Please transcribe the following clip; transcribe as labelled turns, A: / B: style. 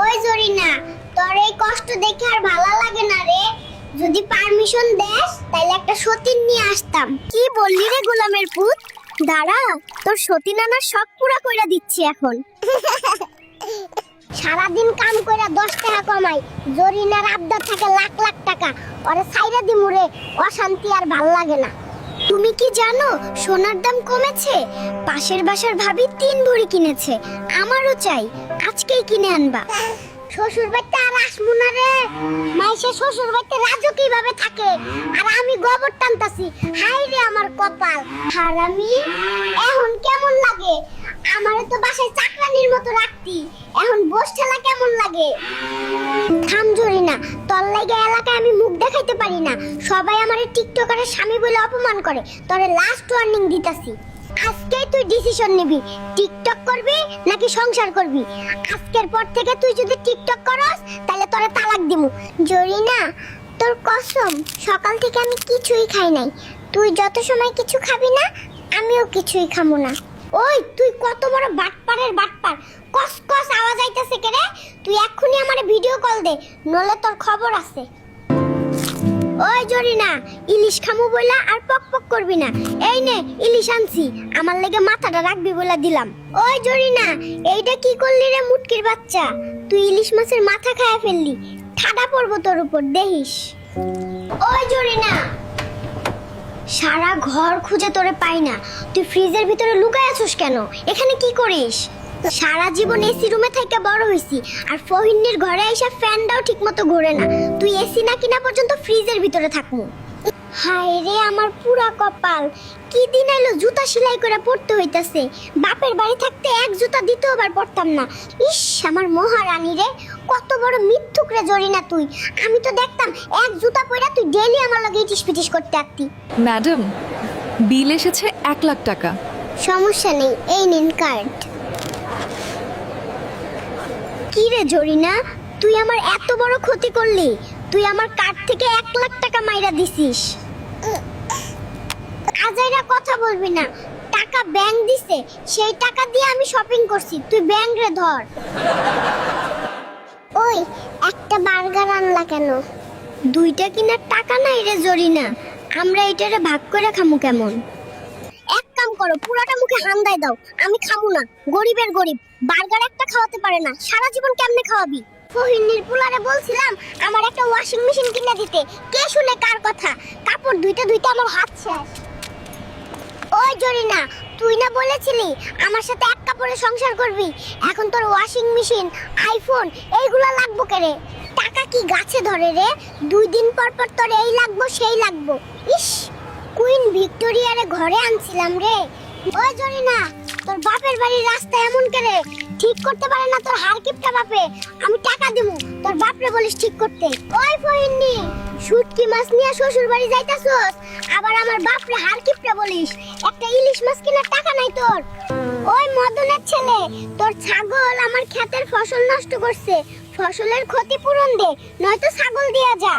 A: ওই জরিনা, তোর এই কষ্ট দেখে আর ভালো লাগে না রে। যদি পারমিশন দেস তাহলে একটা সতীন নিয়ে আসতাম। কি বললি রে গোলামের পুত? দাঁড়া, তোর সতীন আনার শখ পুরা কইরা দিচ্ছি এখন। সারাদিন কাম কইরা 10 টাকা কামাই, জরিনার আবদার থাকে লাখ লাখ টাকা। ওরে ছাইরা দিমু রে, অশান্তি আর ভাল লাগে না। তুমি কি জানো সোনার দাম কমেছে? পাশের বাসার ভাবি 3 ভরি কিনেছে। আমারও চাই, আজকেই কিনে আনবা। শ্বশুর বাড়িতে আর আসমু না রে। মাইসে শ্বশুর বাড়িতে রাজু কিভাবে থাকে আর আমি গোবর টানতাছি। হাই রে আমার কপাল। হারামি, এখন কেমন লাগে? আমারে তো বাসায় চাকরানির মতো রাখতি, এখন বস ঠেলা কেমন লাগে? থাম জরিনা, তোর লাগি এলাকায় আমি মুখ দেখাইতে পারি না। সবাই আমারে টিকটকারের স্বামী বলে অপমান করে। তোরে লাস্ট ওয়ার্নিং দিতাছি, আজকে তুই ডিসিশন নিবি, টিকটক করবি নাকি সংসার করবি। আজকের পর থেকে তুই যদি টিকটক করস তাহলে তোরে তালাক দিমু। জরিনা, তোর কসম, সকাল থেকে আমি কিছুই খাই নাই। তুই যত সময় কিছু খাবি না, আমিও কিছুই খাবো না। ওই তুই কত বড় বাটপারের বাটপার! কস কস আওয়াজ আইতাছে কে রে? তুই এক্ষুনি আমারে ভিডিও কল দে, নলে তোর খবর আছে। ওই জরিনা, ইলিশ খামু বইলা আর পক পক করবি না। এই নে ইলিশ আনছি, আমার লেগে মাথাটা রাখবি বইলা দিলাম। ওই জরিনা, এইটা কি করলি রে মুটকির বাচ্চা? তুই ইলিশ মাছের মাথা খায়া ফেললি, ঠাডা পড়বো তোর উপর দেখিস। ওই জরিনা, সারা ঘর খুঁজে তোরে পাই না, তুই ফ্রিজের ভিতরে লুকায় আছিস কেন? এখানে কি করিস? সারা জীবন এসি রুমে থেকে বড় হইছি, আর ফহিন্নির ঘরে আইসা ফ্যানটাও ঠিকমতো ঘোরে না। তুই এসি না কিনা পর্যন্ত ফ্রিজের ভিতরে থাকমু। হায় রে আমার পুরা কপাল! কি দিন এলো জুতা সেলাই করে পড়তে হইতাছে। বাপের বাড়ি থাকতে এক জুতা দ্বিতীয়বার পড়তাম না। ইস আমার মহারানী রে, কত বড় মিথ্যুক রে জরিনা তুই। আমি তো দেখতাম এক জুতা পইরা তুই ডেইলি আমার লগে ইটিস পিটিস করতে আসতি।
B: ম্যাডাম, বিল এসেছে 1,00,000 টাকা।
A: সমস্যা নেই, এই নিন কার্ড। কি রে জরিনা, তুই আমার এত বড় ক্ষতি করলি? তুই আমার কার্ড থেকে 1,00,000 টাকা মাইরা দিছিস। আজাইরা কথা বলবি না। টাকা ব্যাংক দিছে, সেই টাকা দিয়ে আমি শপিং করছি। তুই ব্যাংক রে ধর। ওই একটা বার্গার আনলা কেন? দুইটা কিনার টাকা নাই রে জরিনা, আমরা এটারে ভাগ করে খামু কেমন? এক কাম করো, পুরাটা মুখে হান্দায় দাও। আমি খামু না, গরিবের গরিব। বার্গার একটা খাওয়াতে পারে না, সারা জীবন কেমনে খাওয়াবি? ফহিনীর পুলারে বলছিলাম আমার একটা ওয়াশিং মেশিন কিনে দিতে, কে শুনে কার কথা? কাপড় ধুইতে ধুইতে আমার হাত শেষ। ওই জরিনা, তুই না বলেছিলি আমার সাথে এক কাপড়ে সংসার করবি? এখন তোর ওয়াশিং মেশিন, আইফোন এইগুলা লাগবো কেরে? টাকা কি গাছে ধরে রে? 2 দিন পর পর তোর এই লাগবো সেই লাগবো। ইস, কুইন ভিক্টোরিয়ারে ঘরে আনছিলাম রে। ওই জরিনা, তোর বাপের বাড়ির রাস্তা এমন করে ঠিক করতে পারে না তোর হারকিপটা বাপে। আমি টাকা দেবো, তোর বাপরে বলিস ঠিক করতে। ওই ফহিনী, শুটকি মাছ নিয়ে শ্বশুর বাড়ি যাইতাছস, আবার আমার বাপরে হারকিপটা বলিস? একটা ইলিশ মাছ কেনার টাকা নাই তোর। ওই মদনের ছেলে, তোর ছাগল আমার ক্ষেতের ফসল নষ্ট করছে। ফসলের ক্ষতিপূরণ দে, নয়তো ছাগল দিয়া যা।